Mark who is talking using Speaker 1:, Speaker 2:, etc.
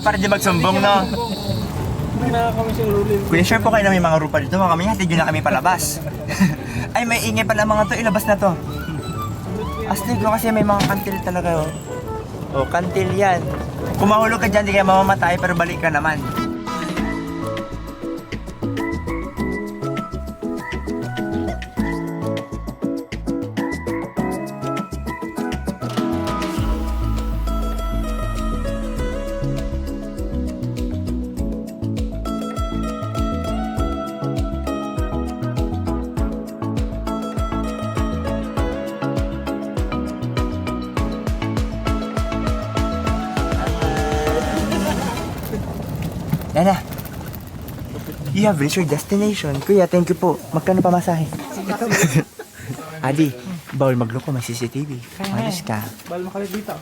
Speaker 1: Para di magsumbong, no? Kuya, share po kayo na may mga rupa dito. Mga kami, hatid nyo na kami palabas. Ay, may ingay pala mga to. Ilabas na to. Astig ko kasi may mga kantil talaga, oh. Oh, kantil yan. Kung mahulog ka dyan, di kayo mamamatay, pero balik ka naman. Nana, you have reached your destination. Kuya, thank you po. Magkano pamasahe? Adi, bawal magloko, may CCTV. Ayos ka.
Speaker 2: Bawal makalit dito.